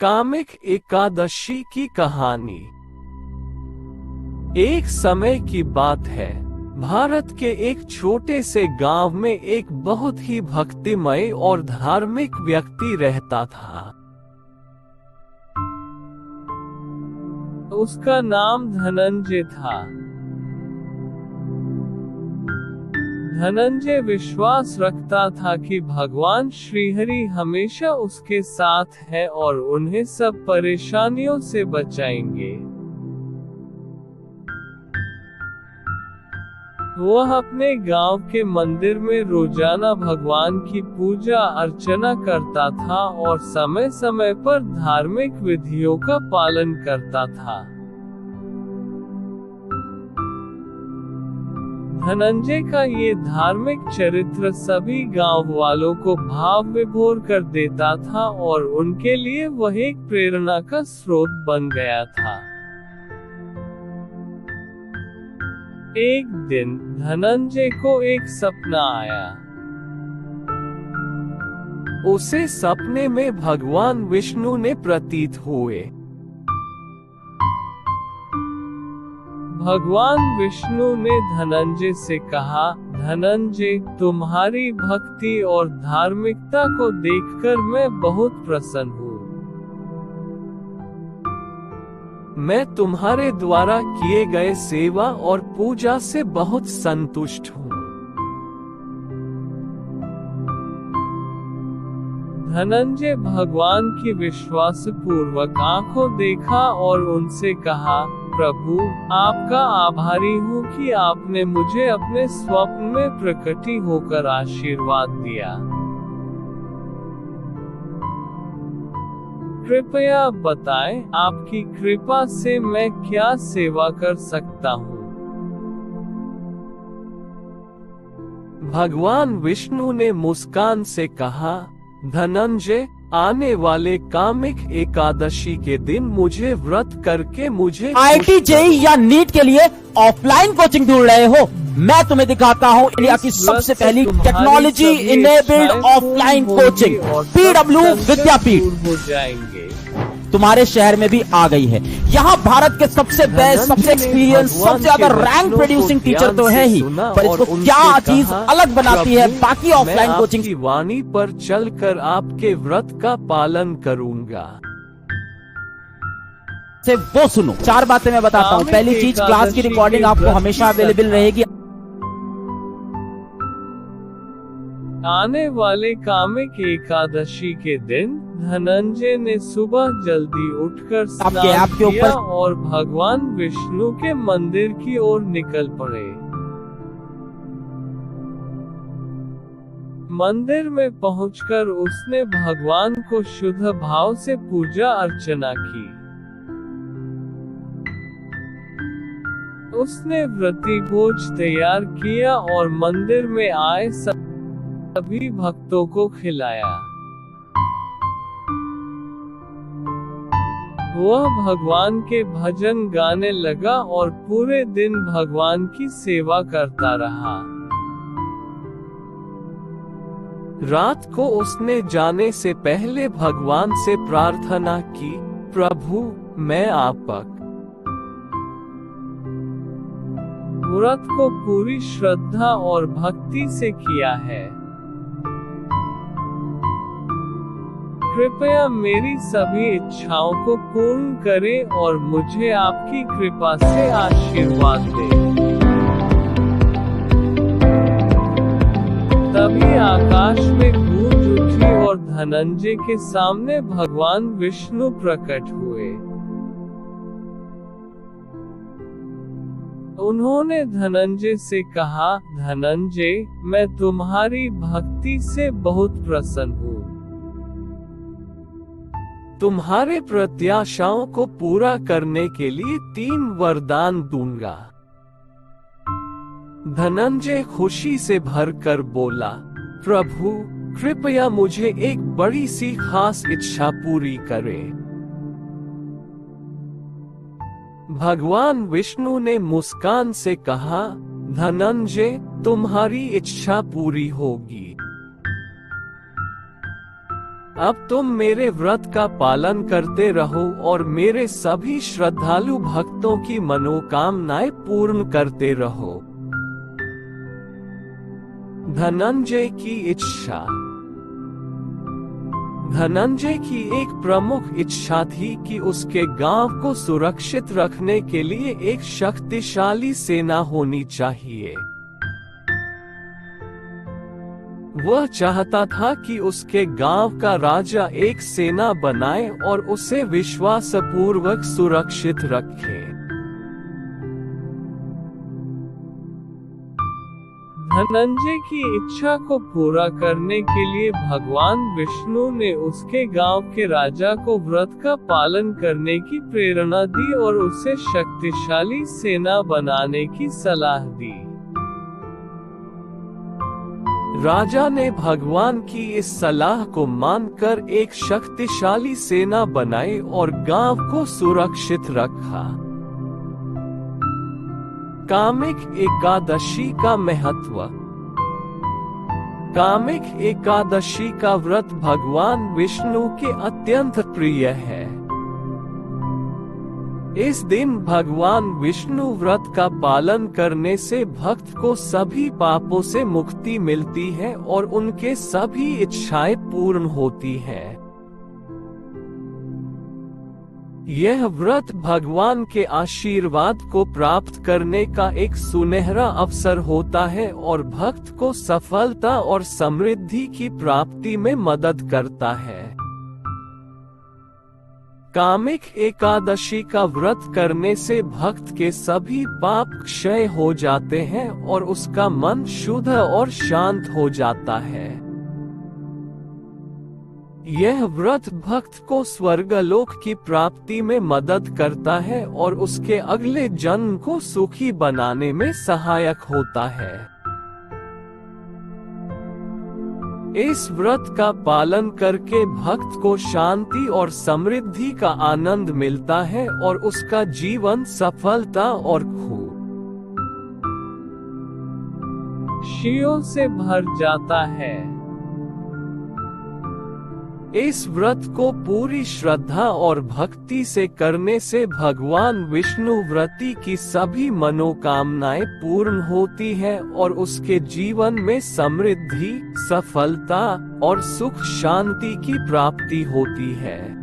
Comic Ekadashi की कहानी। एक समय की बात है, भारत के एक छोटे से गांव में एक बहुत ही भक्तिमय और धार्मिक व्यक्ति रहता था। उसका नाम धनंजय था। धनंजय विश्वास रखता था कि भगवान श्रीहरि हमेशा उसके साथ है और उन्हें सब परेशानियों से बचाएंगे। वह अपने गांव के मंदिर में रोजाना भगवान की पूजा अर्चना करता था और समय समय पर धार्मिक विधियों का पालन करता था। धनंजय का ये धार्मिक चरित्र सभी गांव वालों को भाव विभोर कर देता था और उनके लिए वह एक प्रेरणा का स्रोत बन गया था। एक दिन धनंजय को एक सपना आया। उसे सपने में भगवान विष्णु ने प्रतीत हुए। भगवान विष्णु ने धनंजय से कहा, धनंजय, तुम्हारी भक्ति और धार्मिकता को देखकर मैं बहुत प्रसन्न हूँ। मैं तुम्हारे द्वारा किए गए सेवा और पूजा से बहुत संतुष्ट हूँ। धनंजय भगवान की विश्वासपूर्वक आंखों देखा और उनसे कहा, प्रभु, आपका आभारी हूँ कि आपने मुझे अपने स्वप्न में प्रकटी होकर आशीर्वाद दिया। कृपया बताएं, आपकी कृपा से मैं क्या सेवा कर सकता हूँ? भगवान विष्णु ने मुस्कान से कहा, धनंजय, आने वाले कामिक एकादशी के दिन मुझे व्रत करके मुझे IIT JEE या नीट के लिए ऑफलाइन कोचिंग ढूंढ रहे हो? मैं तुम्हें दिखाता हूँ इंडिया की सबसे पहली technology enabled offline coaching PW विद्यापीठ हो जाएंगे। तुम्हारे शहर में भी आ गई है। यहाँ भारत के सबसे बेस्ट, सबसे एक्सपीरियंस, सबसे ज्यादा रैंक प्रोड्यूसिंग टीचर तो है ही, पर इसको क्या चीज अलग बनाती है बाकी ऑफलाइन कोचिंग की वाणी पर चलकर आपके व्रत का पालन करूंगा। से वो सुनो। 4 बातें मैं बताता हूँ। पहली चीज, क्लास की रिकॉर्डिंग आपको हमेशा अवेलेबल रहेगी। आने वाले कामिक एकादशी के दिन धनंजय ने सुबह जल्दी उठकर स्नान किया और भगवान विष्णु के मंदिर की ओर निकल पड़े। मंदिर में पहुंचकर उसने भगवान को शुद्ध भाव से पूजा अर्चना की। उसने व्रती भोज तैयार किया और मंदिर में आए सभी भक्तों को खिलाया। वह भगवान के भजन गाने लगा और पूरे दिन भगवान की सेवा करता रहा। रात को उसने जाने से पहले भगवान से प्रार्थना की, प्रभु, मैं आपका व्रत को पूरी श्रद्धा और भक्ति से किया है। कृपया मेरी सभी इच्छाओं को पूर्ण करें और मुझे आपकी कृपा से आशीर्वाद दें। तभी आकाश में गूंज उठी और धनंजय के सामने भगवान विष्णु प्रकट हुए। उन्होंने धनंजय से कहा, धनंजय, मैं तुम्हारी भक्ति से बहुत प्रसन्न हूँ। तुम्हारे प्रत्याशाओं को पूरा करने के लिए 3 वरदान दूंगा। धनंजय खुशी से भरकर बोला, प्रभु, कृपया मुझे एक बड़ी सी खास इच्छा पूरी करें। भगवान विष्णु ने मुस्कान से कहा, धनंजय, तुम्हारी इच्छा पूरी होगी। अब तुम मेरे व्रत का पालन करते रहो और मेरे सभी श्रद्धालु भक्तों की मनोकामनाएं पूर्ण करते रहो। धनंजय की इच्छा। धनंजय की एक प्रमुख इच्छा थी कि उसके गांव को सुरक्षित रखने के लिए एक शक्तिशाली सेना होनी चाहिए। वह चाहता था कि उसके गांव का राजा एक सेना बनाए और उसे विश्वासपूर्वक सुरक्षित रखे। धनंजय की इच्छा को पूरा करने के लिए भगवान विष्णु ने उसके गांव के राजा को व्रत का पालन करने की प्रेरणा दी और उसे शक्तिशाली सेना बनाने की सलाह दी। राजा ने भगवान की इस सलाह को मानकर एक शक्तिशाली सेना बनाई और गांव को सुरक्षित रखा। कामिक एकादशी का महत्व। कामिक एकादशी का व्रत भगवान विष्णु के अत्यंत प्रिय है। इस दिन भगवान विष्णु व्रत का पालन करने से भक्त को सभी पापों से मुक्ति मिलती है और उनके सभी इच्छाएं पूर्ण होती हैं। यह व्रत भगवान के आशीर्वाद को प्राप्त करने का एक सुनहरा अवसर होता है और भक्त को सफलता और समृद्धि की प्राप्ति में मदद करता है। कामिक एकादशी का व्रत करने से भक्त के सभी पाप क्षय हो जाते हैं और उसका मन शुद्ध और शांत हो जाता है। यह व्रत भक्त को स्वर्गलोक की प्राप्ति में मदद करता है और उसके अगले जन्म को सुखी बनाने में सहायक होता है। इस व्रत का पालन करके भक्त को शांति और समृद्धि का आनंद मिलता है और उसका जीवन सफलता और खुशियों से भर जाता है। इस व्रत को पूरी श्रद्धा और भक्ति से करने से भगवान विष्णु व्रती की सभी मनोकामनाएं पूर्ण होती है और उसके जीवन में समृद्धि, सफलता और सुख शांति की प्राप्ति होती है।